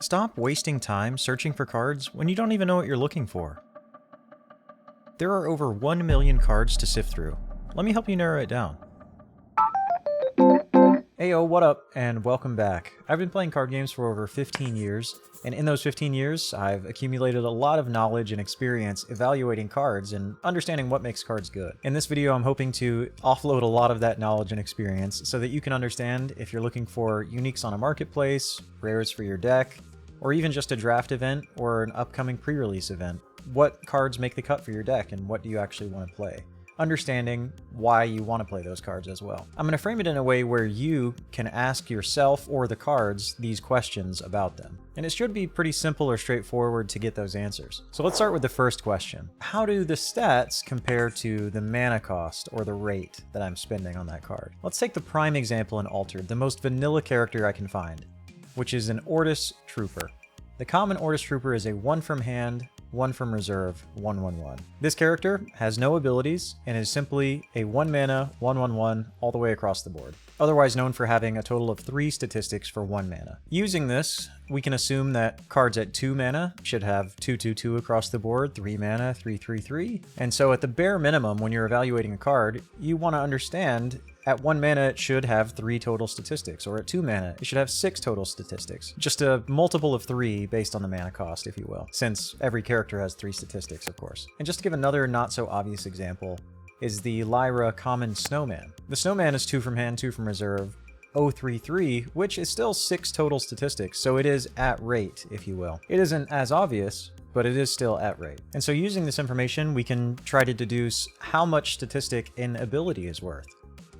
Stop wasting time searching for cards when you don't even know what you're looking for. There are over 1 million cards to sift through. Let me help you narrow it down. Heyo, what up, and welcome back. I've been playing card games for over 15 years, and in those 15 years, I've accumulated a lot of knowledge and experience evaluating cards and understanding what makes cards good. In this video, I'm hoping to offload a lot of that knowledge and experience so that you can understand if you're looking for uniques on a marketplace, rares for your deck, or even just a draft event or an upcoming pre-release event. What cards make the cut for your deck and what do you actually want to play? Understanding why you want to play those cards as well. I'm going to frame it in a way where you can ask yourself or the cards these questions about them. And it should be pretty simple or straightforward to get those answers. So let's start with the first question. How do the stats compare to the mana cost or the rate that I'm spending on that card? Let's take the prime example in Altered, the most vanilla character I can find, which is an Ortis Trooper. The common Ortis Trooper is a 1 from hand, 1 from reserve, 1/1/1. This character has no abilities and is simply a 1 mana, 1/1/1 all the way across the board. Otherwise known for having a total of 3 statistics for 1 mana. Using this, we can assume that cards at 2 mana should have 2/2/2 across the board, 3 mana, 3/3/3. And so at the bare minimum, when you're evaluating a card, you want to understand at 1 mana, it should have 3 total statistics, or at 2 mana, it should have 6 total statistics. Just a multiple of 3 based on the mana cost, if you will, since every character has 3 statistics, of course. And just to give another not-so-obvious example, is the Lyra Common Snowman. The Snowman is 2 from hand, 2 from reserve, 0/3/3, which is still 6 total statistics, so it is at rate, if you will. It isn't as obvious, but it is still at rate. And so using this information, we can try to deduce how much statistic an ability is worth.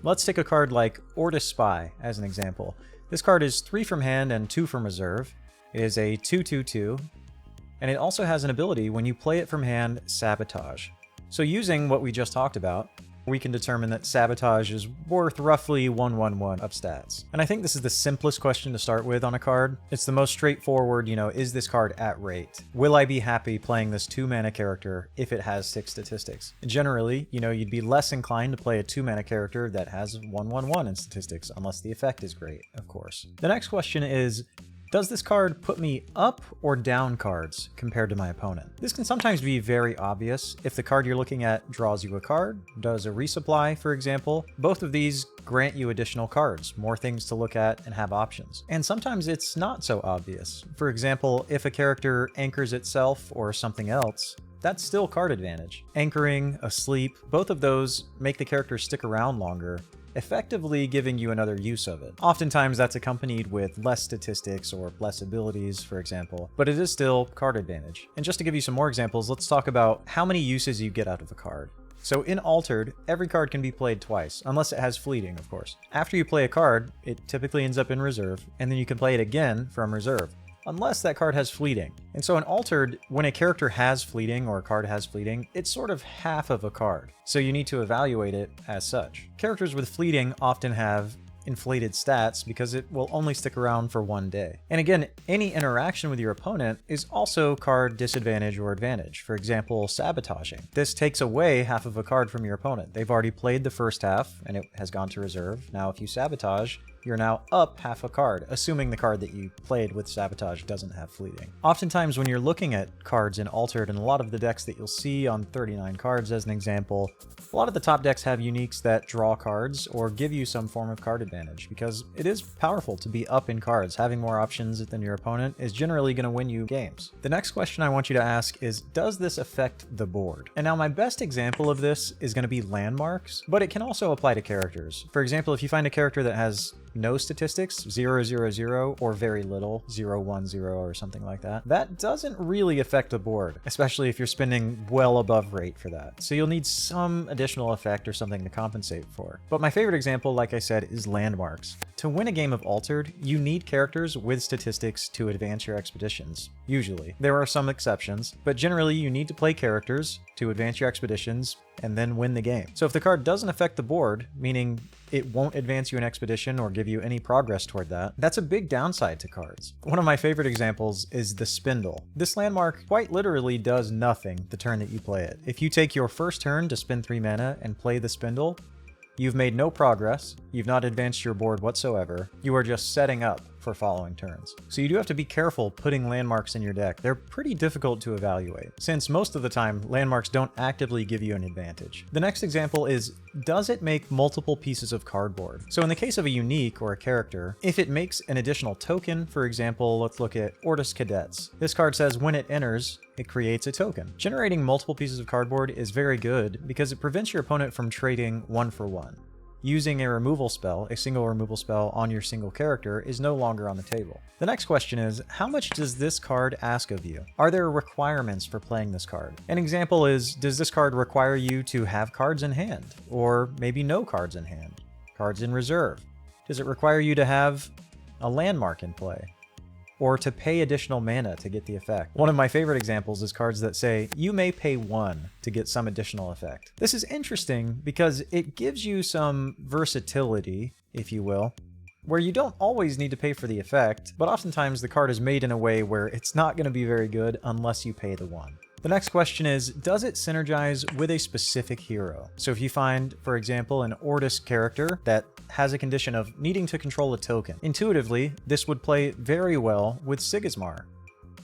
Let's take a card like Ortis Spy as an example. This card is 3 from hand and 2 from reserve. It is a 2/2/2, and it also has an ability when you play it from hand, Sabotage. So using what we just talked about, we can determine that Sabotage is worth roughly 1/1/1 of stats. And I think this is the simplest question to start with on a card. It's the most straightforward, is this card at rate? Will I be happy playing this 2 mana character if it has 6 statistics? Generally, you'd be less inclined to play a 2 mana character that has 1/1/1 in statistics, unless the effect is great, of course. The next question is, does this card put me up or down cards compared to my opponent? This can sometimes be very obvious if the card you're looking at draws you a card, does a resupply, for example. Both of these grant you additional cards, more things to look at and have options. And sometimes it's not so obvious. For example, if a character anchors itself or something else, that's still card advantage. Anchoring, asleep, both of those make the character stick around longer, effectively giving you another use of it. Oftentimes that's accompanied with less statistics or less abilities, for example, but it is still card advantage. And just to give you some more examples, let's talk about how many uses you get out of a card. So in Altered, every card can be played twice, unless it has fleeting, of course. After you play a card, it typically ends up in reserve, and then you can play it again from reserve, unless that card has fleeting. And so in Altered, when a character has fleeting or a card has fleeting, it's sort of half of a card. So you need to evaluate it as such. Characters with fleeting often have inflated stats because it will only stick around for 1 day. And again, any interaction with your opponent is also card disadvantage or advantage. For example, sabotaging. This takes away half of a card from your opponent. They've already played the first half and it has gone to reserve. Now if you sabotage, you're now up half a card, assuming the card that you played with Sabotage doesn't have fleeting. Oftentimes when you're looking at cards in Altered, and a lot of the decks that you'll see on 39 cards as an example, a lot of the top decks have uniques that draw cards or give you some form of card advantage, because it is powerful to be up in cards. Having more options than your opponent is generally going to win you games. The next question I want you to ask is, does this affect the board? And now my best example of this is going to be landmarks, but it can also apply to characters. For example, if you find a character that has no statistics, 0/0/0, or very little, 0/1/0, or something like that, that doesn't really affect the board, especially if you're spending well above rate for that. So you'll need some additional effect or something to compensate for. But my favorite example, like I said, is landmarks. To win a game of Altered, you need characters with statistics to advance your expeditions, usually. There are some exceptions, but generally you need to play characters to advance your expeditions and then win the game. So if the card doesn't affect the board, meaning it won't advance you an expedition or give you any progress toward that, that's a big downside to cards. One of my favorite examples is the Spindle. This landmark quite literally does nothing the turn that you play it. If you take your first turn to spend 3 mana and play the Spindle, you've made no progress, you've not advanced your board whatsoever, you are just setting up for following turns. So you do have to be careful putting landmarks in your deck. They're pretty difficult to evaluate, since most of the time, landmarks don't actively give you an advantage. The next example is, does it make multiple pieces of cardboard? So in the case of a unique or a character, if it makes an additional token, for example, let's look at Ortis Cadets. This card says when it enters, it creates a token. Generating multiple pieces of cardboard is very good because it prevents your opponent from trading 1 for 1. Using a removal spell, a single removal spell on your single character, is no longer on the table. The next question is, how much does this card ask of you? Are there requirements for playing this card? An example is, does this card require you to have cards in hand? Or maybe no cards in hand? Cards in reserve? Does it require you to have a landmark in play? Or to pay additional mana to get the effect? One of my favorite examples is cards that say, you may pay 1 to get some additional effect. This is interesting because it gives you some versatility, if you will, where you don't always need to pay for the effect, but oftentimes the card is made in a way where it's not going to be very good unless you pay the 1. The next question is, does it synergize with a specific hero? So if you find, for example, an Ortis character that has a condition of needing to control a token, intuitively, this would play very well with Sigismar.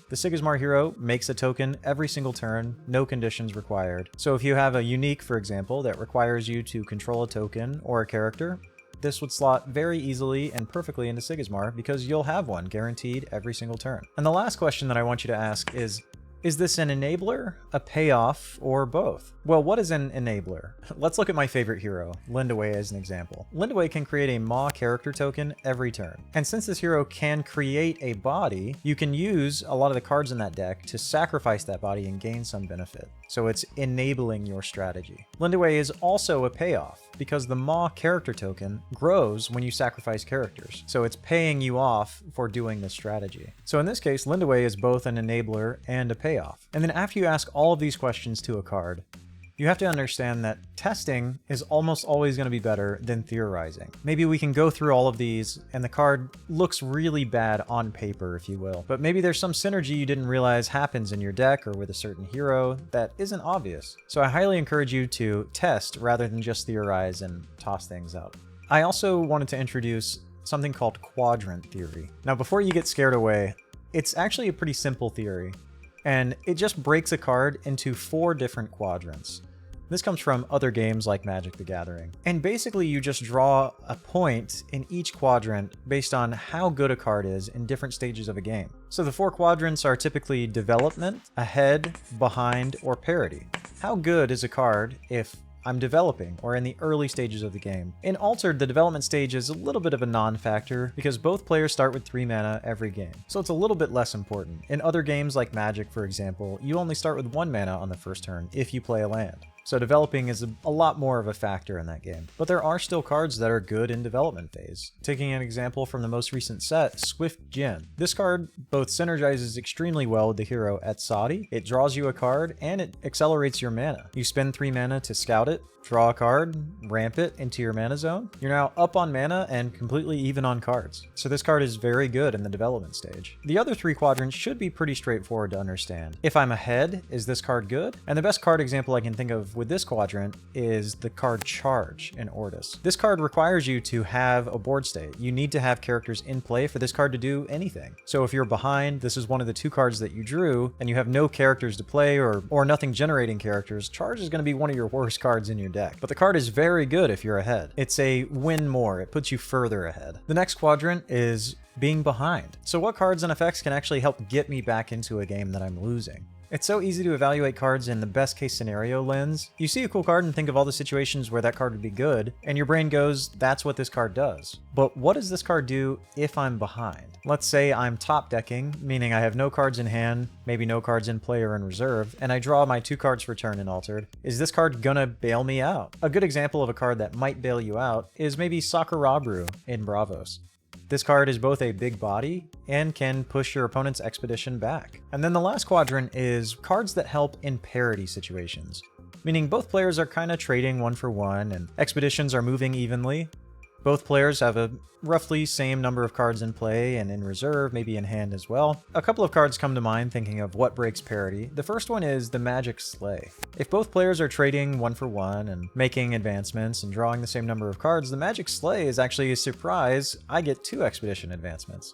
The Sigismar hero makes a token every single turn, no conditions required. So if you have a unique, for example, that requires you to control a token or a character, this would slot very easily and perfectly into Sigismar because you'll have one guaranteed every single turn. And the last question that I want you to ask is this an enabler, a payoff, or both? Well, what is an enabler? Let's look at my favorite hero, Lindaway, as an example. Lindaway can create a Maw character token every turn. And since this hero can create a body, you can use a lot of the cards in that deck to sacrifice that body and gain some benefit. So it's enabling your strategy. Lindaway is also a payoff, because the Maw character token grows when you sacrifice characters. So it's paying you off for doing this strategy. So in this case, Lindaway is both an enabler and a payoff. And then after you ask all of these questions to a card, you have to understand that testing is almost always going to be better than theorizing. Maybe we can go through all of these and the card looks really bad on paper, if you will, but maybe there's some synergy you didn't realize happens in your deck or with a certain hero that isn't obvious. So I highly encourage you to test rather than just theorize and toss things out. I also wanted to introduce something called Quadrant Theory. Now, before you get scared away, it's actually a pretty simple theory, and it just breaks a card into 4 different quadrants. This comes from other games like Magic the Gathering. And basically you just draw a point in each quadrant based on how good a card is in different stages of a game. So the 4 quadrants are typically development, ahead, behind, or parity. How good is a card if I'm developing or in the early stages of the game? In Altered, the development stage is a little bit of a non-factor because both players start with 3 mana every game, so it's a little bit less important. In other games like Magic, for example, you only start with 1 mana on the first turn if you play a land. So developing is a lot more of a factor in that game. But there are still cards that are good in development phase. Taking an example from the most recent set, Swift Jin. This card both synergizes extremely well with the hero Etsadi, it draws you a card, and it accelerates your mana. You spend 3 mana to scout it, draw a card, ramp it into your mana zone. You're now up on mana and completely even on cards. So this card is very good in the development stage. The other 3 quadrants should be pretty straightforward to understand. If I'm ahead, is this card good? And the best card example I can think of with this quadrant is the card Charge in Ortis. This card requires you to have a board state. You need to have characters in play for this card to do anything. So if you're behind, this is one of the 2 cards that you drew, and you have no characters to play or nothing generating characters, Charge is going to be one of your worst cards in your deck. But the card is very good if you're ahead. It's a win more. It puts you further ahead. The next quadrant is being behind. So what cards and effects can actually help get me back into a game that I'm losing? It's so easy to evaluate cards in the best case scenario lens. You see a cool card and think of all the situations where that card would be good, and your brain goes, that's what this card does. But what does this card do if I'm behind? Let's say I'm top decking, meaning I have no cards in hand, maybe no cards in play or in reserve, and I draw my 2 cards for turn in Altered. Is this card gonna bail me out? A good example of a card that might bail you out is maybe Sakurabru in Bravos. This card is both a big body and can push your opponent's expedition back. And then the last quadrant is cards that help in parity situations, meaning both players are kind of trading 1 for 1 and expeditions are moving evenly, Both players have a roughly same number of cards in play and in reserve, maybe in hand as well. A couple of cards come to mind thinking of what breaks parity. The first one is the Magic Sleigh. If both players are trading 1-for-1 and making advancements and drawing the same number of cards, the Magic Sleigh is actually a surprise. I get 2 expedition advancements.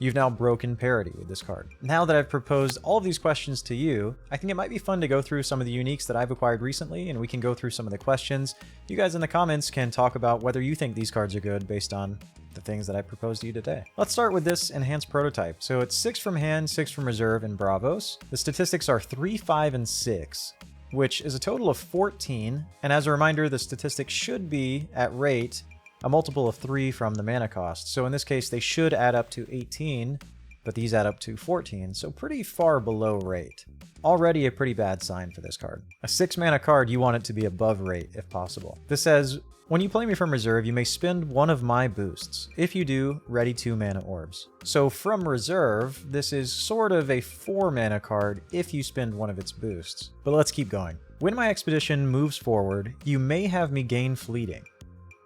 You've now broken parity with this card. Now that I've proposed all of these questions to you, I think it might be fun to go through some of the uniques that I've acquired recently, and we can go through some of the questions. You guys in the comments can talk about whether you think these cards are good based on the things that I proposed to you today. Let's start with this enhanced prototype. So it's 6 from hand, 6 from reserve, and Bravos. The statistics are 3, 5, and 6, which is a total of 14. And as a reminder, the statistics should be, at rate, a multiple of 3 from the mana cost. So in this case, they should add up to 18, but these add up to 14, so pretty far below rate. Already a pretty bad sign for this card. A 6 mana card, you want it to be above rate if possible. This says, when you play me from reserve, you may spend one of my boosts. If you do, ready 2 mana orbs. So from reserve, this is sort of a 4 mana card if you spend one of its boosts. But let's keep going. When my expedition moves forward, you may have me gain fleeting.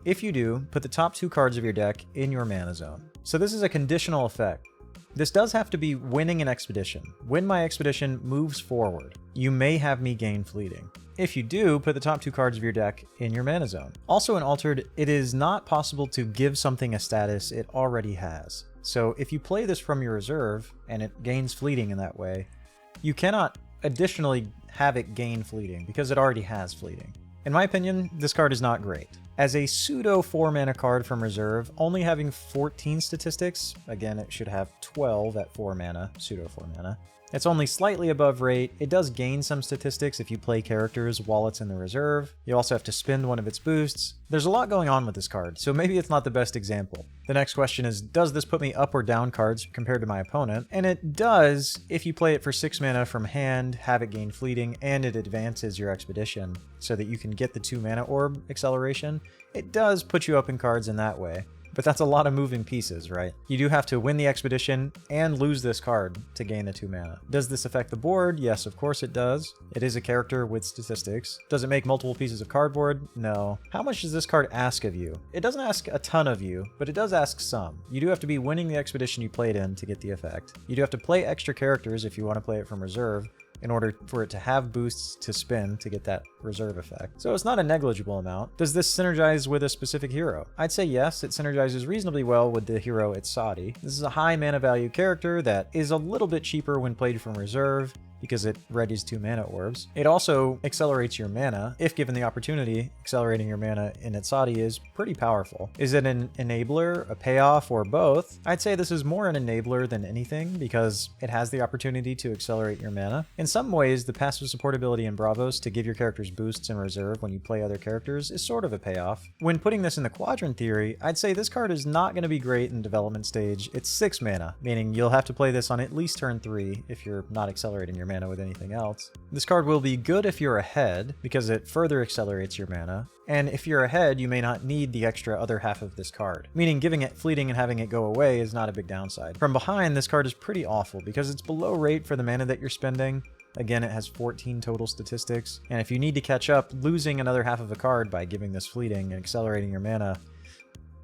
If you do, put the top 2 cards of your deck in your mana zone. So this is a conditional effect. This does have to be winning an expedition. When my expedition moves forward, you may have me gain fleeting. If you do, put the top 2 cards of your deck in your mana zone. Also in Altered, it is not possible to give something a status it already has. So if you play this from your reserve, and it gains fleeting in that way, you cannot additionally have it gain fleeting, because it already has fleeting. In my opinion, this card is not great. As a pseudo 4 mana card from reserve, only having 14 statistics, again it should have 12 at 4 mana, pseudo 4 mana. It's only slightly above rate. It does gain some statistics if you play characters while it's in the reserve. You also have to spend one of its boosts. There's a lot going on with this card, so maybe it's not the best example. The next question is, does this put me up or down cards compared to my opponent? And it does if you play it for 6 mana from hand, have it gain fleeting, and it advances your expedition so that you can get the 2 mana orb acceleration. It does put you up in cards in that way. But that's a lot of moving pieces, right? You do have to win the expedition and lose this card to gain the 2 mana. Does this affect the board? Yes, of course it does. It is a character with statistics. Does it make multiple pieces of cardboard? No. How much does this card ask of you? It doesn't ask a ton of you, but it does ask some. You do have to be winning the expedition you played in to get the effect. You do have to play extra characters if you want to play it from reserve, in order for it to have boosts to spend to get that reserve effect. So it's not a negligible amount. Does this synergize with a specific hero? I'd say yes, it synergizes reasonably well with the hero Itzadi. This is a high mana value character that is a little bit cheaper when played from reserve, because it readies 2 mana orbs. It also accelerates your mana. If given the opportunity, accelerating your mana in Itzadi is pretty powerful. Is it an enabler, a payoff, or both? I'd say this is more an enabler than anything, because it has the opportunity to accelerate your mana. In some ways, the passive support ability in Bravos to give your characters boosts in reserve when you play other characters is sort of a payoff. When putting this in the Quadrant Theory, I'd say this card is not going to be great in development stage. It's 6 mana, meaning you'll have to play this on at least turn 3 if you're not accelerating your mana with anything else. This card will be good if you're ahead, because it further accelerates your mana, and if you're ahead, you may not need the extra other half of this card, meaning giving it fleeting and having it go away is not a big downside. From behind, this card is pretty awful, because it's below rate for the mana that you're spending. Again, it has 14 total statistics, and if you need to catch up, losing another half of a card by giving this fleeting and accelerating your mana,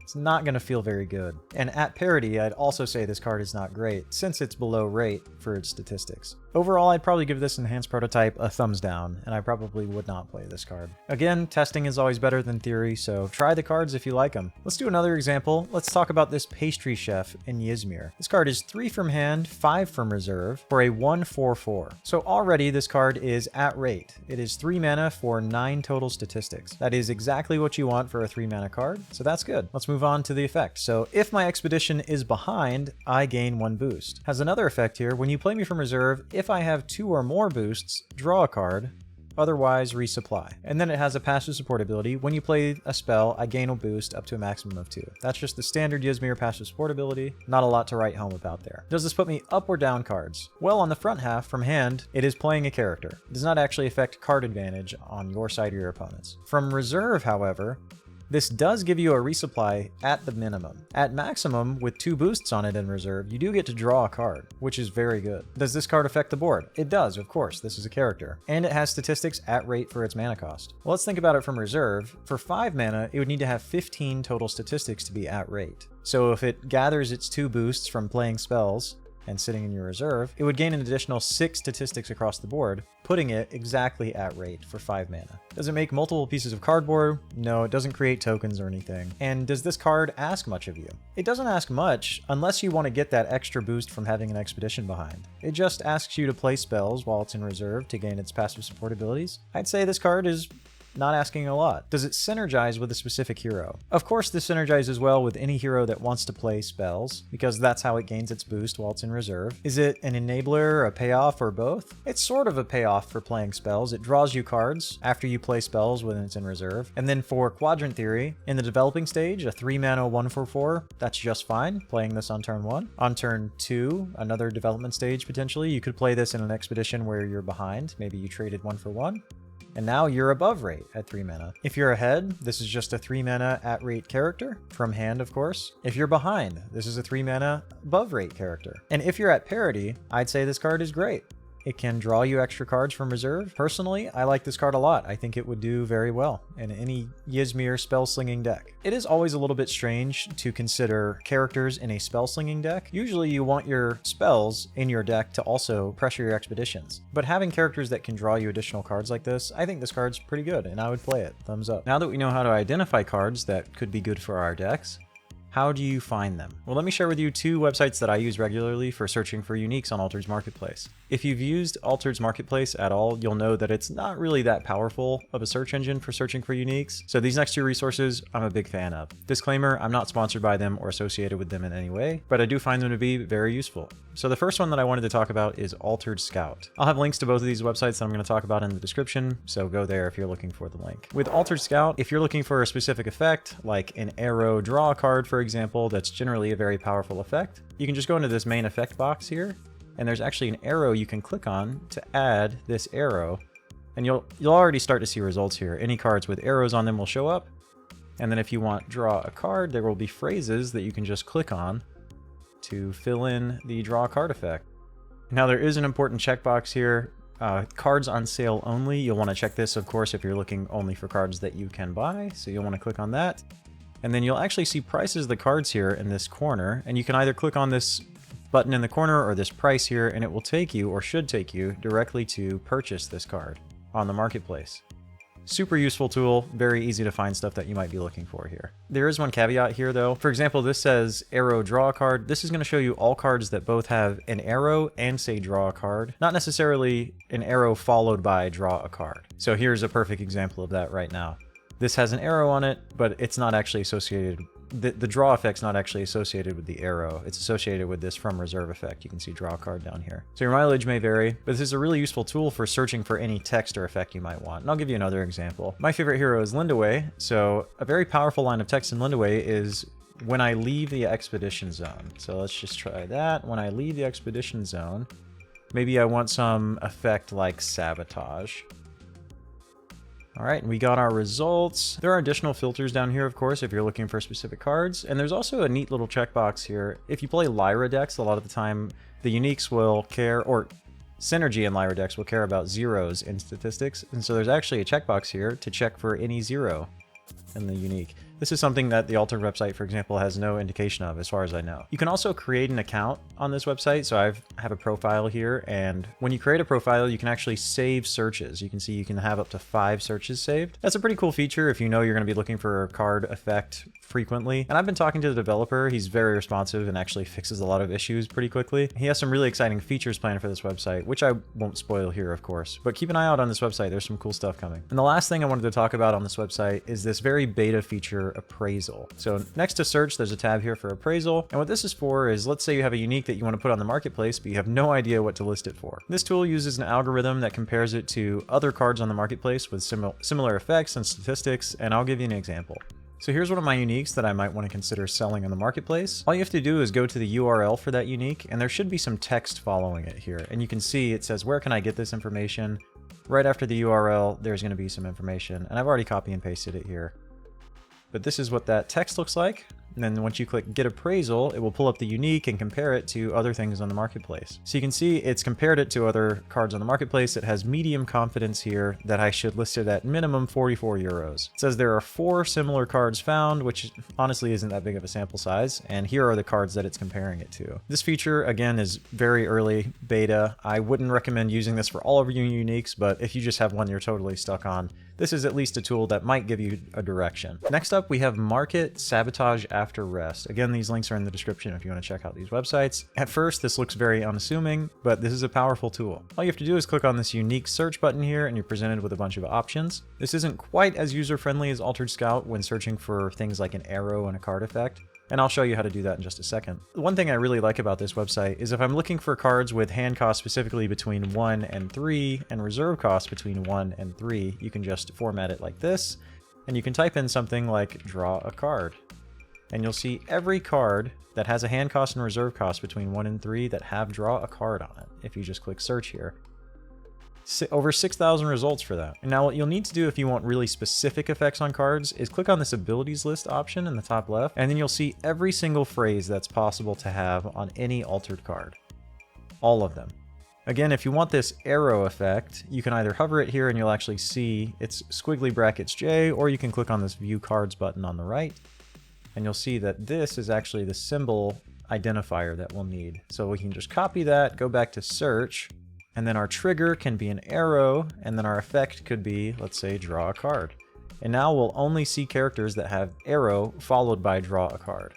it's not going to feel very good. And at parity, I'd also say this card is not great, since it's below rate for its statistics. Overall, I'd probably give this enhanced prototype a thumbs down, and I probably would not play this card. Again, testing is always better than theory, so try the cards if you like them. Let's do another example. Let's talk about this Pastry Chef in Ysmir. This card is 3 from hand, 5 from reserve, for a 1/4/4. So already this card is at rate. It is 3 mana for 9 total statistics. That is exactly what you want for a 3 mana card, so that's good. Let's move on to the effect. So if my expedition is behind, I gain 1 boost. Has another effect here. When you play me from reserve, if I have 2 or more boosts, draw a card, otherwise resupply. And then it has a passive support ability. When you play a spell, I gain a boost up to a maximum of 2. That's just the standard Ysmir passive support ability. Not a lot to write home about there. Does this put me up or down cards? Well, on the front half, from hand, it is playing a character. It does not actually affect card advantage on your side or your opponent's. From reserve, however, This does give you a resupply at the minimum. At maximum, with 2 boosts on it in reserve, you do get to draw a card, which is very good. Does this card affect the board? It does, of course. This is a character. And it has statistics at rate for its mana cost. Well, let's think about it from reserve. For 5 mana, it would need to have 15 total statistics to be at rate. So if it gathers its 2 boosts from playing spells and sitting in your reserve, it would gain an additional 6 statistics across the board, putting it exactly at rate for 5 mana. Does it make multiple pieces of cardboard? No, it doesn't create tokens or anything. And does this card ask much of you? It doesn't ask much unless you want to get that extra boost from having an expedition behind. It just asks you to play spells while it's in reserve to gain its passive support abilities. I'd say this card is not asking a lot. Does it synergize with a specific hero? Of course, this synergizes well with any hero that wants to play spells, because that's how it gains its boost while it's in reserve. Is it an enabler, a payoff, or both? It's sort of a payoff for playing spells. It draws you cards after you play spells when it's in reserve. And then for Quadrant Theory, in the developing stage, a 3-mana 1/4/4, that's just fine, playing this on turn 1. On turn 2, another development stage potentially, you could play this in an expedition where you're behind. Maybe you traded 1 for 1. And now you're above rate at 3 mana. If you're ahead, this is just a 3 mana at rate character, from hand of course. If you're behind, this is a 3 mana above rate character. And if you're at parity, I'd say this card is great. It can draw you extra cards from reserve. Personally, I like this card a lot. I think it would do very well in any Ysmir spell-slinging deck. It is always a little bit strange to consider characters in a spell-slinging deck. Usually you want your spells in your deck to also pressure your expeditions. But having characters that can draw you additional cards like this, I think this card's pretty good, and I would play it. Thumbs up. Now that we know how to identify cards that could be good for our decks, how do you find them? Well, let me share with you 2 websites that I use regularly for searching for uniques on Altered's Marketplace. If you've used Altered's Marketplace at all, you'll know that it's not really that powerful of a search engine for searching for uniques. So these next 2 resources, I'm a big fan of. Disclaimer, I'm not sponsored by them or associated with them in any way, but I do find them to be very useful. So the first one that I wanted to talk about is Altered Scout. I'll have links to both of these websites that I'm going to talk about in the description, so go there if you're looking for the link. With Altered Scout, if you're looking for a specific effect, like an arrow draw card, for example, that's generally a very powerful effect, you can just go into this main effect box here, and there's actually an arrow you can click on to add this arrow, and you'll already start to see results here. Any cards with arrows on them will show up, and then if you want draw a card, there will be phrases that you can just click on to fill in the draw card effect. Now there is an important checkbox here. Cards on sale only. You'll want to check this, of course, if you're looking only for cards that you can buy, so you'll want to click on that. And then you'll actually see prices of the cards here in this corner, and you can either click on this button in the corner or this price here, and it will take you, or should take you, directly to purchase this card on the marketplace. Super useful tool, very easy to find stuff that you might be looking for here. There is one caveat here though. For example, this says arrow draw a card. This is going to show you all cards that both have an arrow and say draw a card, not necessarily an arrow followed by draw a card. So here's a perfect example of that right now. This has an arrow on it, but it's not actually associated. The draw effect's not actually associated with the arrow. It's associated with this from reserve effect. You can see draw a card down here. So your mileage may vary, but this is a really useful tool for searching for any text or effect you might want. And I'll give you another example. My favorite hero is Lindaway. So a very powerful line of text in Lindaway is when I leave the expedition zone. So let's just try that. When I leave the expedition zone, maybe I want some effect like sabotage. All right, and we got our results. There are additional filters down here, of course, if you're looking for specific cards. And there's also a neat little checkbox here. If you play Lyra decks, a lot of the time, the uniques will care, or Synergy in Lyra decks will care about zeros in statistics. And so there's actually a checkbox here to check for any 0 in the unique. This is something that the Altered website, for example, has no indication of as far as I know. You can also create an account on this website. So I have a profile here, and when you create a profile, you can actually save searches. You can see you can have up to 5 searches saved. That's a pretty cool feature if you know you're going to be looking for a card effect frequently. And I've been talking to the developer. He's very responsive and actually fixes a lot of issues pretty quickly. He has some really exciting features planned for this website, which I won't spoil here, of course, but keep an eye out on this website. There's some cool stuff coming. And the last thing I wanted to talk about on this website is this very beta feature, appraisal. So next to search, there's a tab here for appraisal. And what this is for is, let's say you have a unique that you want to put on the marketplace, but you have no idea what to list it for. This tool uses an algorithm that compares it to other cards on the marketplace with similar effects and statistics. And I'll give you an example. So here's one of my uniques that I might want to consider selling on the marketplace. All you have to do is go to the URL for that unique, and there should be some text following it here. And you can see it says, where can I get this information? Right after the URL, there's going to be some information, and I've already copy and pasted it here. but this is what that text looks like. And then once you click Get Appraisal, it will pull up the unique and compare it to other things on the marketplace. So you can see it's compared it to other cards on the marketplace. It has medium confidence here that I should list it at minimum 44 euros. It says there are 4 similar cards found, which honestly isn't that big of a sample size. And here are the cards that it's comparing it to. This feature, again, is very early beta. I wouldn't recommend using this for all of your uniques, but if you just have one you're totally stuck on, this is at least a tool that might give you a direction. Next up, we have Market Sabotage After Rest. Again, these links are in the description if you want to check out these websites. At first, this looks very unassuming, but this is a powerful tool. All you have to do is click on this unique search button here, and you're presented with a bunch of options. This isn't quite as user-friendly as Altered Scout when searching for things like an arrow and a card effect, and I'll show you how to do that in just a second. One thing I really like about this website is if I'm looking for cards with hand cost specifically between 1 and 3 and reserve cost between 1 and 3, you can just format it like this, and you can type in something like draw a card. And you'll see every card that has a hand cost and reserve cost between 1 and 3 that have draw a card on it, if you just click search here. Over 6,000 results for that. And now what you'll need to do if you want really specific effects on cards is click on this abilities list option in the top left, and then you'll see every single phrase that's possible to have on any altered card. All of them. Again, if you want this arrow effect, you can either hover it here and you'll actually see it's squiggly brackets J, or you can click on this view cards button on the right, and you'll see that this is actually the symbol identifier that we'll need. So we can just copy that, go back to search, and then our trigger can be an arrow, and then our effect could be, let's say, draw a card. And now we'll only see characters that have arrow followed by draw a card.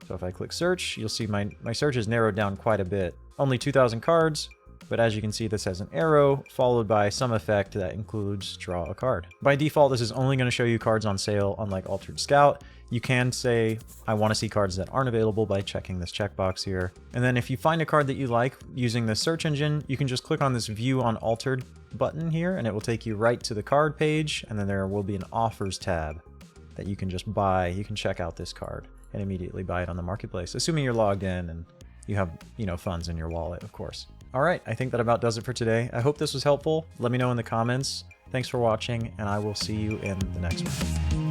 So if I click search, you'll see my search is narrowed down quite a bit. Only 2,000 cards, but as you can see, this has an arrow followed by some effect that includes draw a card. By default, this is only going to show you cards on sale, unlike Altered Scout. You can say, I want to see cards that aren't available by checking this checkbox here. And then if you find a card that you like using the search engine, you can just click on this View on Altered button here, and it will take you right to the card page, and then there will be an Offers tab that you can just buy. You can check out this card and immediately buy it on the marketplace, assuming you're logged in and you have, funds in your wallet, of course. All right, I think that about does it for today. I hope this was helpful. Let me know in the comments. Thanks for watching, and I will see you in the next one.